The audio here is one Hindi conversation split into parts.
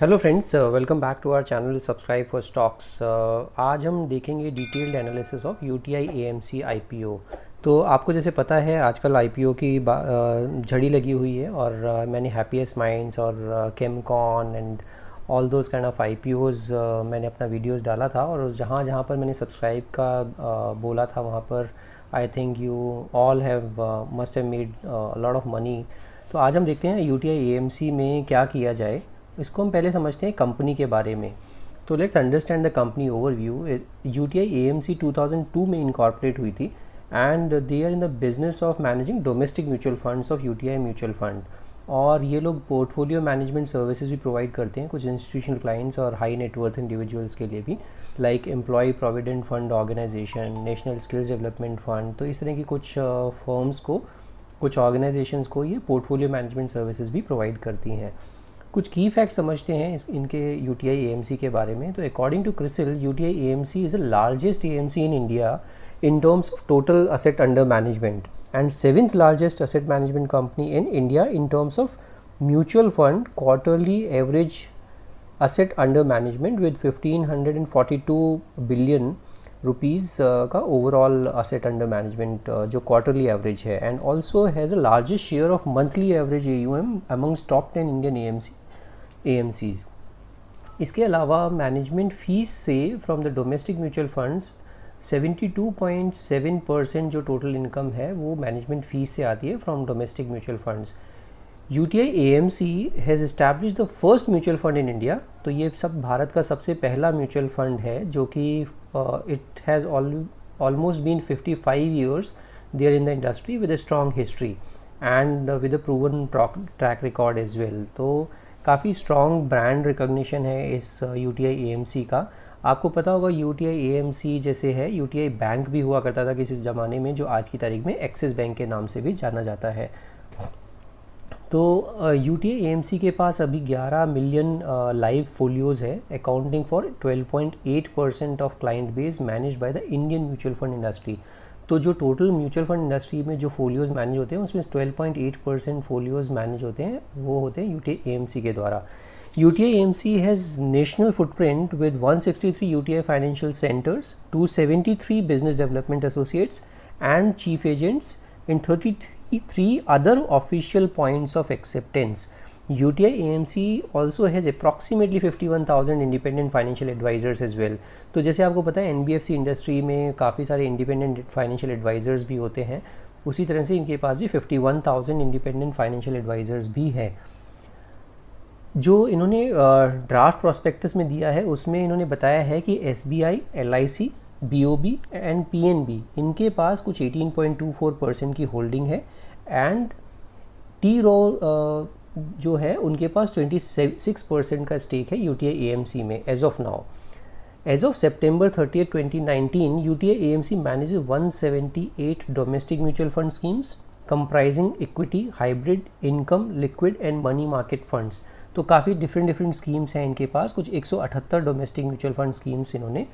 Hello friends, welcome back to our channel subscribe for stocks. आज हम देखेंगे detailed analysis of UTI AMC IPO. तो आपको जैसे पता है आजकल आईपीओ की झड़ी लगी हुई है और मैंने हैप्पीएस्ट माइंड्स और Chemcon and all those kind of IPOs मैंने अपना वीडियोस डाला था और जहाँ जहाँ पर मैंने सब्सक्राइब का बोला था वहाँ पर I think you all have must have made lot of money. तो आज हम देखते हैं यूटीआई एएमसी में क्या किया जाए। इसको हम पहले समझते हैं कंपनी के बारे में। तो let's understand the company overview. UTI AMC 2002 में इनकॉर्पोरेट हुई थी and they are in the business of managing domestic mutual funds of UTI mutual fund. और ये लोग पोर्टफोलियो मैनेजमेंट सर्विसेज भी प्रोवाइड करते हैं कुछ इंस्टीट्यूशनल क्लाइंट्स और हाई नेटवर्थ इंडिविजुअल्स के लिए भी, like employ provident fund organisation, national skills development fund. तो इस तरह की कुछ फर्म्स को, कुछ ऑर्गेनाइजेशंस को ये पोर्टफोलियो मैनेजमेंट सर्विसेज भी प्रोवाइड करती हैं। कुछ की फैक्ट समझते हैं इनके यूटीआई एएमसी के बारे में। तो according to CRISIL, UTI AMC is the largest AMC in India in terms of total asset under management and seventh largest asset management company in India in terms of mutual fund quarterly average asset under management with 1542 billion rupees का overall asset under management जो quarterly average है, and also has the largest share of monthly average AUM amongst top 10 Indian AMCs। इसके अलावा मैनेजमेंट फीस से from the domestic mutual funds 72.7% जो टोटल इनकम है वो मैनेजमेंट फीस से आती है from domestic mutual funds. UTI AMC has establish the first mutual fund in India. तो ये सब भारत का सबसे पहला म्यूचुअल फंड है जो कि it has almost been 55 years there in the industry with a strong history and with a proven track record as well. तो काफ़ी स्ट्रॉन्ग ब्रांड रिकॉग्निशन है इस यूटीआई एएमसी का। आपको पता होगा यूटीआई एएमसी जैसे है यूटीआई बैंक भी हुआ करता था किसी ज़माने में, जो आज की तारीख में एक्सिस बैंक के नाम से भी जाना जाता है। तो यूटीआई एएमसी के पास अभी 11 मिलियन लाइव फोलियोज़ है, accounting for 12.8% of client base manage by the Indian mutual fund industry. तो जो टोटल म्यूचुअल फंड इंडस्ट्री में जो फोलियोज़ मैनेज होते हैं उसमें 12.8% फोलियोज़ मैनेज होते हैं, वो होते हैं यूटीआई एएमसी के द्वारा। UTI AMC has national footprint with 163 UTI financial centers, 273 business development associates and chief agents in 33 other official points of acceptance. UTI AMC also has approximately 51,000 independent financial advisors as well. तो जैसे आपको पता है NBFC इंडस्ट्री में काफ़ी सारे इंडिपेंडेंट फाइनेंशियल एडवाइज़र्स भी होते हैं, उसी तरह से इनके पास भी 51,000 इंडिपेंडेंट फाइनेंशियल एडवाइज़र्स भी हैं। जो इन्होंने ड्राफ्ट प्रॉस्पेक्टस में दिया है उसमें इन्होंने बताया है कि SBI, LIC, BOB and PNB इनके पास कुछ 18.24% की होल्डिंग है एंड जो है उनके पास 26% का स्टेक है यूटीआई एएमसी में as of now. As of September 30, 2019, UTI AMC manages 178 domestic mutual fund schemes comprising equity, hybrid, income, liquid and money market funds. तो काफ़ी डिफरेंट स्कीम्स हैं इनके पास। कुछ 178 डोमेस्टिक म्यूचुअल फंड स्कीम्स इन्होंने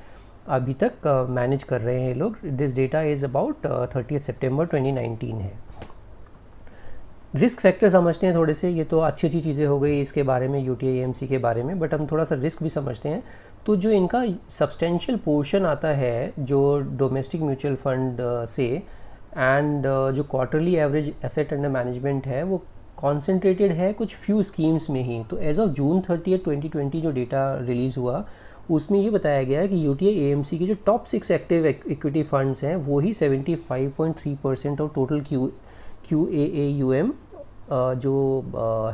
अभी तक मैनेज कर रहे हैं लोग। This data is about 30 September 2019 है। रिस्क फैक्टर समझते हैं थोड़े से। ये तो अच्छी अच्छी चीज़ें हो गई इसके बारे में, यूटीआई एएमसी के बारे में, बट हम थोड़ा सा रिस्क भी समझते हैं। तो जो इनका सब्सटेंशियल पोर्शन आता है जो डोमेस्टिक म्यूचुअल फंड से एंड जो quarterly average asset under management है वो कॉन्सेंट्रेटेड है कुछ फ्यू स्कीम्स में ही। तो एज ऑफ June 30, 2020 जो डेटा रिलीज़ हुआ उसमें ये बताया गया है कि यूटीआई एएमसी के जो टॉप 6 एक्टिव इक्विटी फंड्स हैं वो ही 75.3% ऑफ टोटल QAAUM जो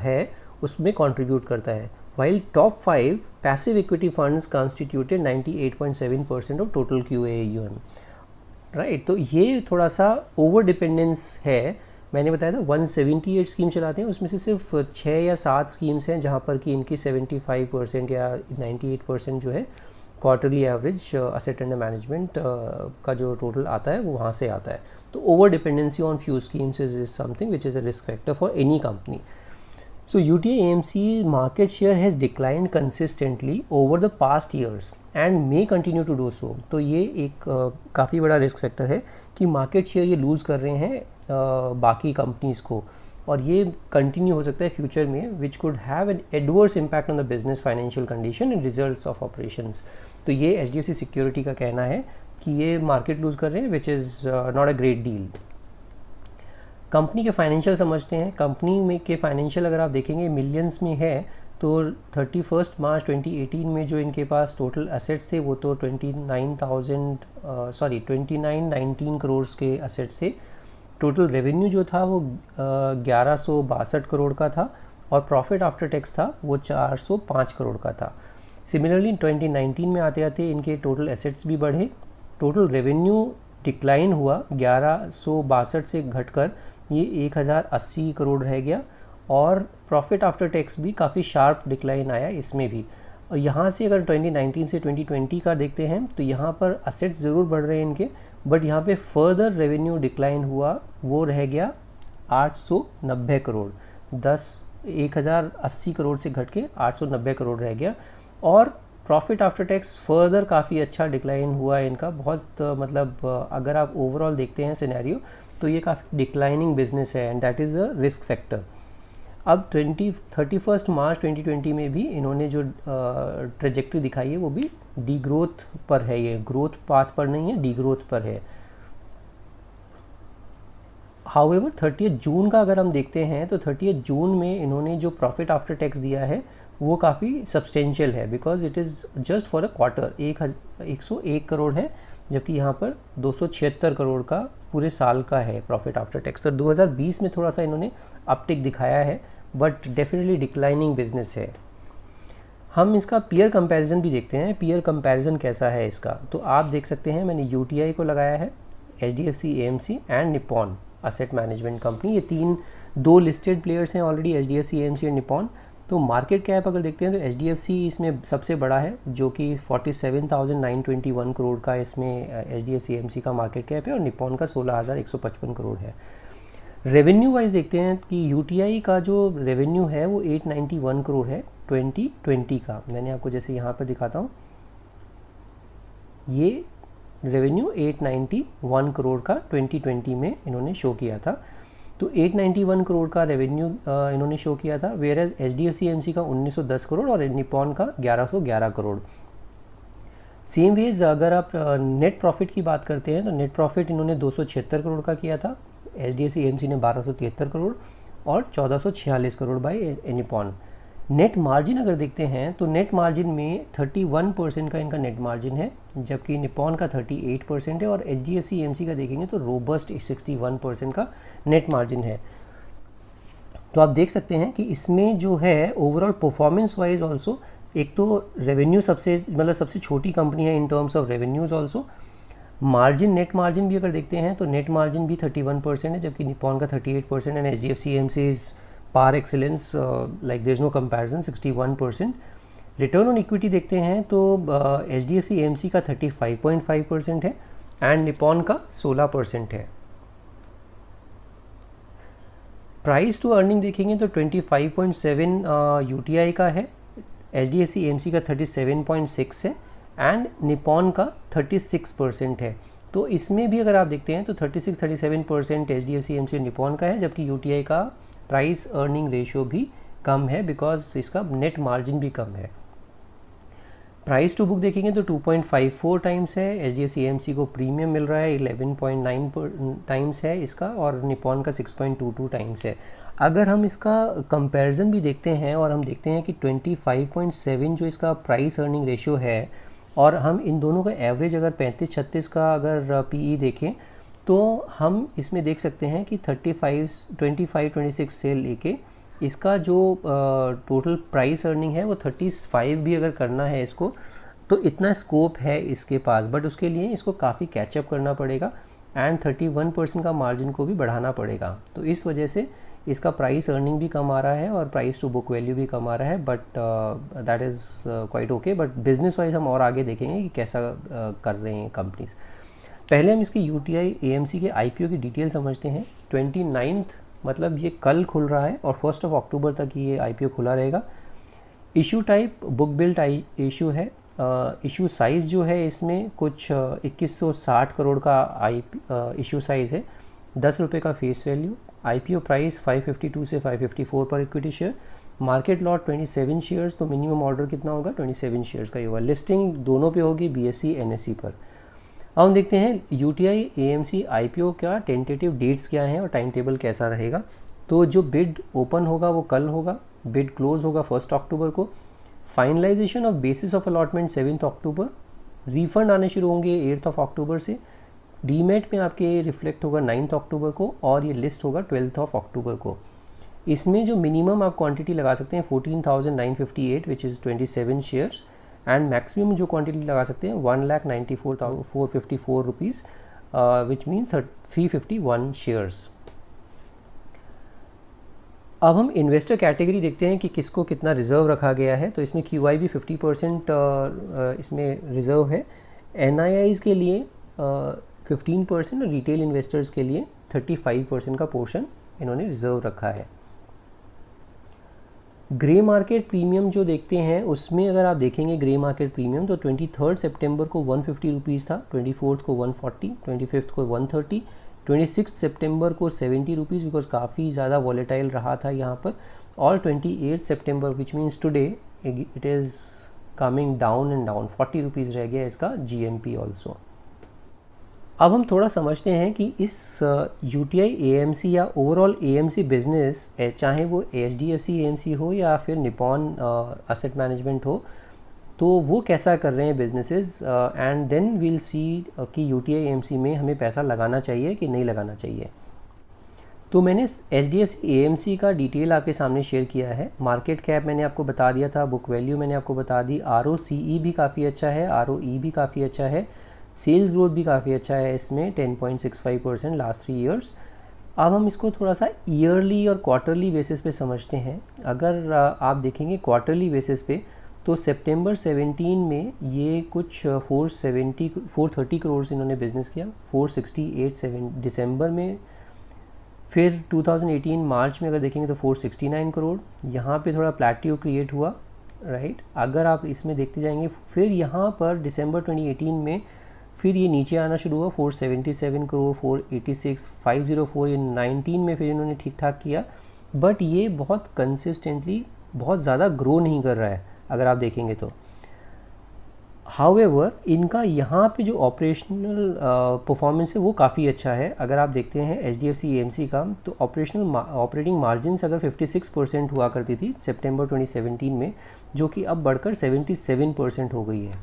है उसमें कंट्रीब्यूट करता है, while top 5 passive equity funds constituted 98.7% of total QAAUM। Right, तो ये थोड़ा सा ओवर डिपेंडेंस है। मैंने बताया था 178 स्कीम चलाते हैं, उसमें से सिर्फ 6 या 7 स्कीम्स हैं जहाँ पर कि इनकी 75% या 98% जो है quarterly average asset under management का जो टोटल आता है वो वहाँ से आता है। तो over dependency on few schemes is something which is a risk factor for any company. So UTI AMC market share has declined consistently over the past years and may continue to do so। तो ये एक काफ़ी बड़ा रिस्क फैक्टर है कि मार्केट शेयर ये लूज़ कर रहे हैं बाकी कंपनीज़ को। और ये कंटिन्यू हो सकता है फ्यूचर में, which could have an adverse impact on the business financial condition and results of operations. तो ये HDFC सिक्योरिटी का कहना है कि ये मार्केट लूज़ कर रहे हैं, which is not a great deal. Company के फाइनेंशियल समझते हैं। कंपनी में के फाइनेंशियल अगर आप देखेंगे मिलियंस में है, तो 31 मार्च 2018 में जो इनके पास टोटल एसेट्स थे वो तो 2919 करोड़ के एसेट्स थे। टोटल रेवेन्यू जो था वो 1162 करोड़ का था और प्रॉफिट आफ्टर टैक्स था वो 405 करोड़ का था। सिमिलरली 2019 में आते आते इनके टोटल एसेट्स भी बढ़े, टोटल रेवेन्यू डिक्लाइन हुआ 1162 से घटकर ये 1080 करोड़ रह गया और प्रॉफिट आफ्टर टैक्स भी काफ़ी शार्प डिक्लाइन आया इसमें भी। और यहाँ से अगर 2019 से 2020 का देखते हैं तो यहाँ पर असेट्स ज़रूर बढ़ रहे हैं इनके, बट यहाँ पे फर्दर रेवेन्यू डिक्लाइन हुआ, वो रह गया 890 करोड़, 1080 करोड़ से घट के 890 करोड़ रह गया। और प्रॉफिट आफ्टर टैक्स फर्दर काफ़ी अच्छा डिक्लाइन हुआ है इनका, बहुत मतलब अगर आप ओवरऑल देखते हैं सिनेरियो तो ये काफ़ी डिक्लाइनिंग बिजनेस है and that is a risk factor. अब 31 मार्च 2020 में भी इन्होंने जो ट्रेजेक्ट्री दिखाई है वो भी डी ग्रोथ पर है, ये ग्रोथ पाथ पर नहीं है, डी ग्रोथ पर है। हाउएवर 30 जून का अगर हम देखते हैं तो 30 जून में इन्होंने जो प्रॉफिट आफ्टर टैक्स दिया है वो काफ़ी सब्सटेंशियल है, because it is just for a quarter 101 crore है, जबकि यहाँ पर 276 करोड़ का पूरे साल का है प्रॉफिट आफ्टर टैक्स। तो 2020 में थोड़ा सा इन्होंने अपटिक दिखाया है, बट डेफिनेटली डिक्लाइनिंग बिजनेस है। हम इसका पीयर कंपैरिजन भी देखते हैं, पीयर कंपैरिजन कैसा है इसका। तो आप देख सकते हैं मैंने UTI को लगाया है, HDFC AMC and Nippon asset management company, ये दो लिस्टेड प्लेयर्स हैं already, HDFC AMC and Nippon. तो मार्केट कैप अगर देखते हैं तो HDFC इसमें सबसे बड़ा है जो कि 47,921 करोड़ का इसमें HDFC AMC का मार्केट कैप है और निपॉन का 16,155 करोड़ है। रेवेन्यू वाइज देखते हैं कि UTI का जो रेवेन्यू है वो 891 करोड़ है 2020 का। मैंने आपको जैसे यहाँ पर दिखाता हूँ, ये रेवेन्यू 891 करोड़ का 2020 में इन्होंने शो किया था। तो 891 करोड़ का रेवेन्यू इन्होंने शो किया था, वेयर एज HDFC AMC का 1910 करोड़ और निपॉन का 1111 करोड़। सेम वेज अगर आप नेट प्रॉफिट की बात करते हैं तो नेट प्रॉफिट इन्होंने 276 करोड़ का किया था, HDFC AMC ने 1273 करोड़ और 1446 crore by Nippon. Net margin अगर देखते हैं तो नेट मार्जिन में 31% का इनका नेट मार्जिन है, जबकि निपॉन का 38% है और HDFC AMC का देखेंगे तो रोबस्ट 61% का नेट मार्जिन है। तो आप देख सकते हैं कि इसमें जो है ओवरऑल परफॉर्मेंस वाइज ऑल्सो, एक तो रेवेन्यू सबसे छोटी कंपनी है in terms of revenues also. Margin, net margin भी अगर देखते हैं तो नेट मार्जिन भी 31% है, जबकि निपॉन का 38% and HDFC AMC is par excellence, like there is no comparison 61%। Return on equity देखते हैं तो HDFC AMC का 35.5% है एंड निपॉन का 16% है। प्राइस टू अर्निंग देखेंगे तो 25.7 UTI का है, HDFC AMC का 37.6 है एंड निपॉन का 36% है। तो इसमें भी अगर आप देखते हैं तो 36-37% HDFC AMC निपॉन का है, जबकि UTI का प्राइस अर्निंग रेशियो भी कम है बिकॉज इसका नेट मार्जिन भी कम है। प्राइस टू बुक देखेंगे तो 2.54 टाइम्स है, HDFC AMC को प्रीमियम मिल रहा है 11.9 टाइम्स है इसका और निपॉन का 6.22 टाइम्स है। अगर हम इसका कंपैरिजन भी देखते हैं और हम देखते हैं कि 25.7 जो इसका प्राइस अर्निंग रेशियो है और हम इन दोनों का एवरेज अगर 35-36 का अगर PE देखें तो हम इसमें देख सकते हैं कि 25-26 से लेके इसका जो टोटल प्राइस अर्निंग है वो 35 भी अगर करना है इसको, तो इतना स्कोप है इसके पास, बट उसके लिए इसको काफ़ी कैचअप करना पड़ेगा एंड 31% का मार्जिन को भी बढ़ाना पड़ेगा। तो इस वजह से इसका प्राइस अर्निंग भी कम आ रहा है और प्राइस टू बुक वैल्यू भी कम आ रहा है, but that is quite okay. But business wise हम और आगे देखेंगे कि कैसा कर रहे हैं कंपनीज। पहले हम इसकी UTI AMC के IPO की डिटेल समझते हैं। 29 मतलब ये कल खुल रहा है और 1 अक्टूबर तक ये IPO खुला रहेगा। Issue type book built issue है। इशू साइज़ जो है इसमें कुछ 2160 करोड़ का इशू साइज़ है 10 रुपये का फेस वैल्यू, IPO प्राइस 552 से 554 पर equity share, market lot 27 shares, तो मिनिमम ऑर्डर कितना होगा 27 शेयर्स का ही होगा। लिस्टिंग दोनों पे होगी, BSE NSE पर। अब हम देखते हैं UTI AMC IPO का टेंटेटिव डेट्स क्या हैं और टाइम टेबल कैसा रहेगा। तो जो बिड ओपन होगा वो कल होगा, बिड क्लोज होगा 1 अक्टूबर को, finalisation of basis of allotment 7 October, refund आने शुरू होंगे 8 अक्टूबर से, डीमेट में आपके रिफ्लेक्ट होगा 9 अक्टूबर को, और ये लिस्ट होगा 12 अक्टूबर को। इसमें जो मिनिमम आप क्वांटिटी लगा सकते हैं 14,958 which is 27 shares, and maximum जो क्वांटिटी लगा सकते हैं 1,94,454 रुपीज़ विच मीन्स 351 शेयर्स। अब हम इन्वेस्टर कैटेगरी देखते हैं कि किसको कितना रिज़र्व रखा गया है। तो इसमें QIB 50% इसमें रिज़र्व है, NIIs के लिए 15% और रिटेल इन्वेस्टर्स के लिए 35% का पोर्शन इन्होंने रिज़र्व रखा है। ग्रे मार्केट प्रीमियम जो देखते हैं उसमें अगर आप देखेंगे ग्रे मार्केट प्रीमियम तो 23 सितंबर को 150 रुपीज़ था, 24 को 140, 25 को 130, 26 सितंबर को 70 रुपीज़ बिकॉज काफ़ी ज़्यादा वॉलेटाइल रहा था यहाँ पर, और 28 सितंबर which means today it is coming down and down, 40 rupees रह गया इसका GMP ऑल्सो। अब हम थोड़ा समझते हैं कि इस UTI AMC या ओवरऑल AMC बिजनेस, चाहे वो HDFC AMC हो या फिर निपॉन एसेट मैनेजमेंट हो, तो वो कैसा कर रहे हैं बिजनेसेस, एंड देन वील सी कि UTI AMC में हमें पैसा लगाना चाहिए कि नहीं लगाना चाहिए। तो मैंने HDFC AMC का डिटेल आपके सामने शेयर किया है। मार्केट कैप मैंने आपको बता दिया था, बुक वैल्यू मैंने आपको बता दी, ROCE भी काफ़ी अच्छा है, ROE भी काफ़ी अच्छा है, सेल्स ग्रोथ भी काफ़ी अच्छा है इसमें 10.65% लास्ट 3 ईयर्स। अब हम इसको थोड़ा सा ईयरली और क्वार्टरली बेसिस पे समझते हैं। अगर आप देखेंगे क्वार्टरली बेसिस पे तो सितंबर 17 में ये कुछ 430 करोड़ इन्होंने बिज़नेस किया, 468 दिसंबर में, फिर 2018 मार्च में अगर देखेंगे तो 469 करोड़, यहाँ पे थोड़ा प्लेट्यू क्रिएट हुआ, राइट। अगर आप इसमें देखते जाएंगे फिर यहाँ पर दिसंबर 2018 में फिर ये नीचे आना शुरू हुआ, 477 करोड़, 486, 504, ये 19 में फिर इन्होंने ठीक ठाक किया, बट ये बहुत कंसिस्टेंटली बहुत ज़्यादा ग्रो नहीं कर रहा है अगर आप देखेंगे तो। हाउएवर इनका यहाँ पे जो ऑपरेशनल परफॉर्मेंस है वो काफ़ी अच्छा है। अगर आप देखते हैं HDFC AMC का तो ऑपरेटिंग मार्जिन्स अगर 56% हुआ करती थी सितंबर 2017 में, जो कि अब बढ़कर 77% हो गई है।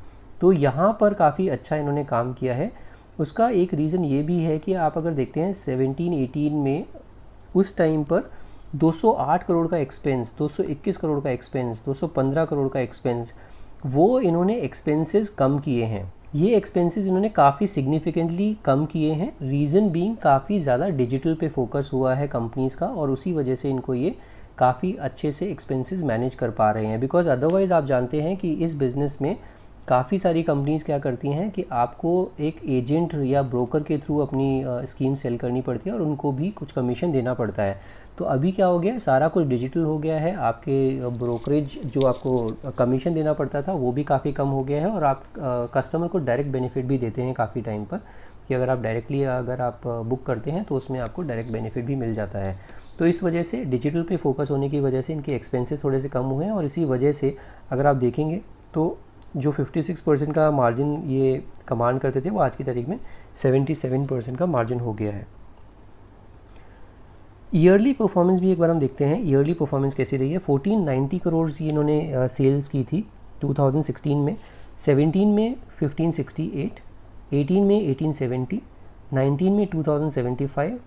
तो यहाँ पर काफ़ी अच्छा इन्होंने काम किया है। उसका एक रीज़न ये भी है कि आप अगर देखते हैं 17-18 में उस टाइम पर 208 करोड़ का एक्सपेंस, 221 करोड़ का एक्सपेंस, 215 करोड़ का एक्सपेंस, वो इन्होंने एक्सपेंसेस कम किए हैं। ये एक्सपेंसेस इन्होंने काफ़ी सिग्निफिकेंटली कम किए हैं, रीज़न बीइंग काफ़ी ज़्यादा डिजिटल पे फोकस हुआ है कंपनीज़ का, और उसी वजह से इनको ये काफ़ी अच्छे से एक्सपेंसेस मैनेज कर पा रहे हैं। बिकॉज अदरवाइज़ आप जानते हैं कि इस बिज़नेस में काफ़ी सारी कंपनीज़ क्या करती हैं कि आपको एक एजेंट या ब्रोकर के थ्रू अपनी स्कीम सेल करनी पड़ती है और उनको भी कुछ कमीशन देना पड़ता है। तो अभी क्या हो गया है, सारा कुछ डिजिटल हो गया है, आपके ब्रोकरेज जो आपको कमीशन देना पड़ता था वो भी काफ़ी कम हो गया है, और आप कस्टमर को डायरेक्ट बेनिफिट भी देते हैं काफ़ी टाइम पर, कि अगर आप डायरेक्टली अगर आप बुक करते हैं तो उसमें आपको डायरेक्ट बेनिफिट भी मिल जाता है। तो इस वजह से डिजिटल पे फोकस होने की वजह से इनके एक्सपेंसेस थोड़े से कम हुए हैं, और इसी वजह से अगर आप देखेंगे तो जो 56% का मार्जिन ये कमांड करते थे वो आज की तारीख में 77% का मार्जिन हो गया है। ईयरली परफॉर्मेंस भी एक बार हम देखते हैं, ईयरली परफॉर्मेंस कैसी रही है। 1490 करोड़ इन्होंने सेल्स की थी 2016 में, 17 में 1568, 18 में 1870, 19 में 2075,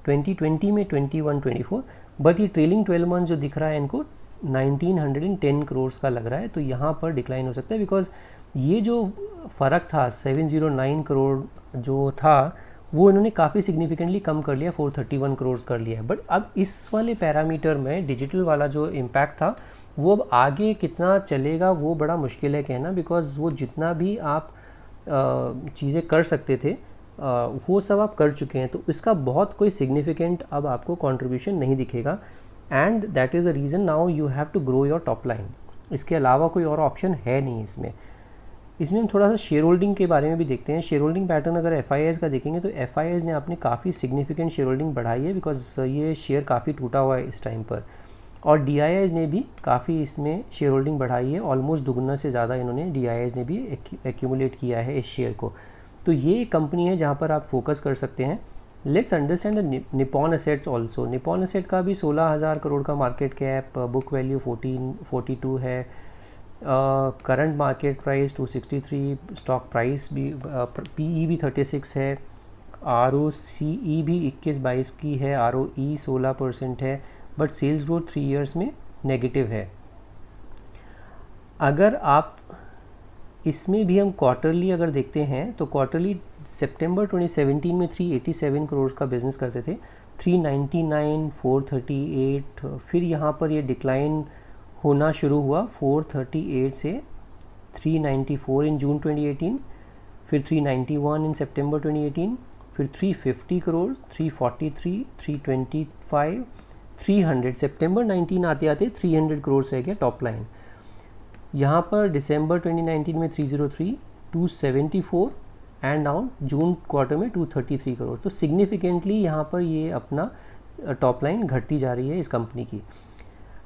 2020 में 2124, बट ये ट्रेलिंग 12 मंथ जो दिख रहा है इनको 1910 करोड़ का लग रहा है। तो यहाँ पर डिक्लाइन हो सकता है, बिकॉज ये जो फ़र्क था 709 करोड़ जो था वो इन्होंने काफ़ी सिग्निफिकेंटली कम कर लिया, 431 करोड़ कर लिया है। बट अब इस वाले पैरामीटर में डिजिटल वाला जो इम्पैक्ट था वो अब आगे कितना चलेगा वो बड़ा मुश्किल है कहना, बिकॉज वो जितना भी आप चीज़ें कर सकते थे वो सब आप कर चुके हैं, तो इसका बहुत कोई सिग्निफिकेंट अब आपको कंट्रीब्यूशन नहीं दिखेगा, and that is the reason now you have to grow your top line. इसके अलावा कोई और ऑप्शन है नहीं इसमें। इसमें हम थोड़ा सा शेयर होल्डिंग के बारे में भी देखते हैं। शेयर होल्डिंग पैटर्न अगर FIIs का देखेंगे तो FIIs ने अपने काफ़ी सिग्निफिकेंट शेयर होल्डिंग बढ़ाई है, बिकॉज ये शेयर काफ़ी टूटा हुआ है इस टाइम पर। और DIIs ने भी काफ़ी इसमें शेयर होल्डिंग बढ़ाई है, ऑलमोस्ट दुगना से ज़्यादा इन्होंने DIIs ने भी एक्यूमुलेट किया है इस शेयर को। तो ये एक कंपनी है जहाँ पर आप फोकस कर सकते हैं। Let's understand the Nippon assets also. Nippon asset का भी 16,000 करोड़ का मार्केट कैप, बुक वैल्यू 1442 है, current market price 263, stock price भी PE भी 36 है, ROCE भी 21-22 की है, ROE 16% है, बट सेल्स ग्रोथ 3 ईयर्स में नेगेटिव है। अगर आप इसमें भी हम क्वार्टरली अगर देखते हैं तो क्वार्टरली सितंबर 2017 में 387 करोड़ का बिजनेस करते थे, 399, 438, फिर यहाँ पर ये डिक्लाइन होना शुरू हुआ 438 से 394 इन जून 2018, फिर 391 इन सितंबर 2018, फिर 350 करोड़, 343, 325, 300, सितंबर 19 आते आते 300 करोड़ रह गया टॉप लाइन। यहाँ पर दिसंबर 2019 में 303, 274 एंड नाउ जून क्वार्टर में 233 करोड़। तो सिग्निफिकेंटली यहाँ पर ये अपना टॉप लाइन घटती जा रही है इस कंपनी की।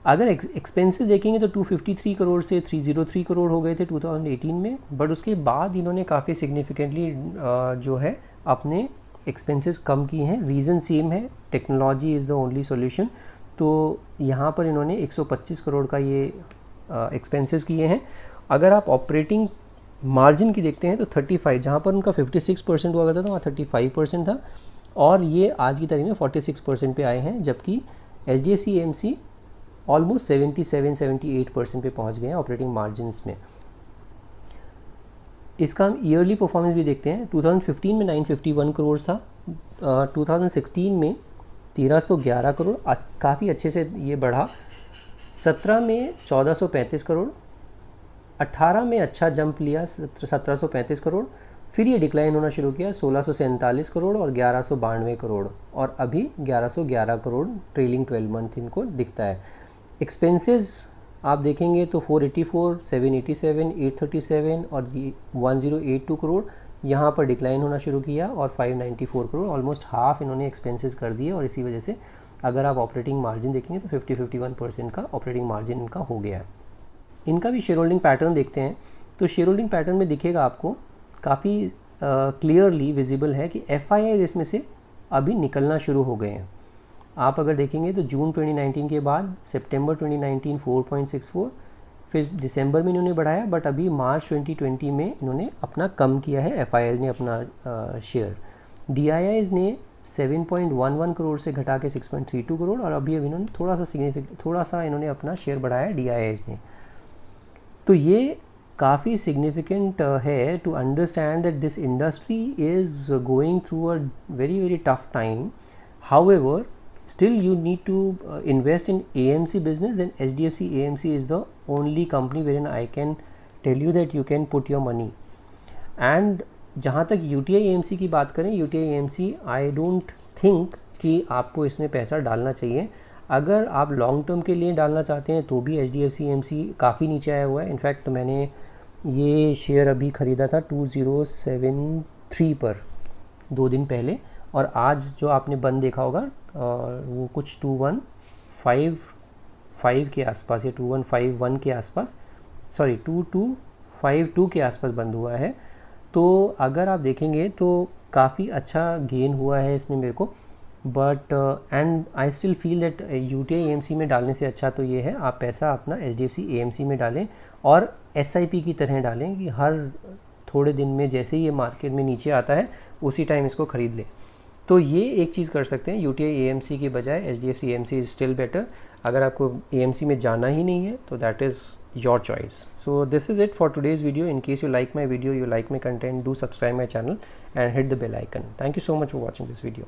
अगर एक्सपेंसेस देखेंगे तो 253 करोड़ से 303 करोड़ हो गए थे 2018 में, बट उसके बाद इन्होंने काफ़ी सिग्निफिकेंटली जो है अपने एक्सपेंसेस कम किए हैं। रीज़न सेम है, technology is the only solution. तो यहाँ पर इन्होंने 125 करोड़ का ये एक्सपेंसेस किए हैं। अगर आप ऑपरेटिंग मार्जिन की देखते हैं तो 35, जहाँ पर उनका 56% हुआ करता था वहाँ 35% था, और ये आज की तारीख में 46% पे आए हैं, जबकि HDFC AMC ऑलमोस्ट 77-78% पे पहुँच गए हैं ऑपरेटिंग मार्जिन्स में। इसका हम ईयरली परफॉर्मेंस भी देखते हैं। 2015 में 951 करोड़ था, 2016 में 1311 करोड़, काफ़ी अच्छे से ये बढ़ा। 17 में 1435 करोड़, 18 में अच्छा जंप लिया 1735 करोड़, फिर ये डिक्लाइन होना शुरू किया 1647 करोड़ और 1192 करोड़, और अभी 1111 करोड़ ट्रेलिंग 12 मंथ इनको दिखता है। एक्सपेंसेस आप देखेंगे तो 484, 787, 837 और 1082 करोड़ यहाँ पर डिक्लाइन होना शुरू किया, और 594 करोड़, ऑलमोस्ट हाफ इन्होंने एक्सपेंसेस कर दिए। और इसी वजह से अगर आप ऑपरेटिंग मार्जिन देखेंगे तो 50-51% का ऑपरेटिंग मार्जिन इनका हो गया है। इनका भी शेयर होल्डिंग पैटर्न देखते हैं तो शेयर होल्डिंग पैटर्न में दिखेगा आपको काफ़ी क्लियरली विजिबल है कि FIIs इसमें से अभी निकलना शुरू हो गए हैं। आप अगर देखेंगे तो जून 2019 के बाद सितंबर 2019 4.64, फिर दिसंबर में इन्होंने बढ़ाया, बट अभी मार्च 2020 में इन्होंने अपना कम किया है FIIs ने अपना शेयर। DIIs ने 7.11 करोड़ से घटा के 6.32 करोड़, और अभी इन्होंने थोड़ा सा इन्होंने अपना शेयर बढ़ाया DIIs ने। तो ये काफ़ी सिग्निफिकेंट है to understand that this industry is going through a very very tough time. However still you need to invest in AMC business, then HDFC AMC is the only company wherein I can tell you that you can put your money. And जहाँ तक UTI AMC की बात करें, UTI AMC I don't think कि आपको इसमें पैसा डालना चाहिए। अगर आप लॉन्ग टर्म के लिए डालना चाहते हैं तो भी HDFC AMC काफ़ी नीचे आया हुआ है। इनफैक्ट मैंने ये शेयर अभी ख़रीदा था 2073 पर 2 दिन पहले, और आज जो आपने बंद देखा होगा वो कुछ 2155 के आसपास या 2151 के आसपास, सॉरी 2252 के आसपास बंद हुआ है। तो अगर आप देखेंगे तो काफ़ी अच्छा गेन हुआ है इसमें मेरे को, but and I still feel that UTI AMC में डालने से अच्छा तो ये है आप पैसा अपना HDFC AMC में डालें, और SIP की तरह डालें कि हर थोड़े दिन में जैसे ही ये मार्केट में नीचे आता है उसी टाइम इसको ख़रीद लें। तो ये एक चीज़ कर सकते हैं, UTI AMC की बजाय HDFC AMC is still better. अगर आपको AMC में जाना ही नहीं है तो that is your choice. So this is it for today's video. In case you like my video, you like my content, do subscribe my channel and hit the bell icon. Thank you so much for watching this video.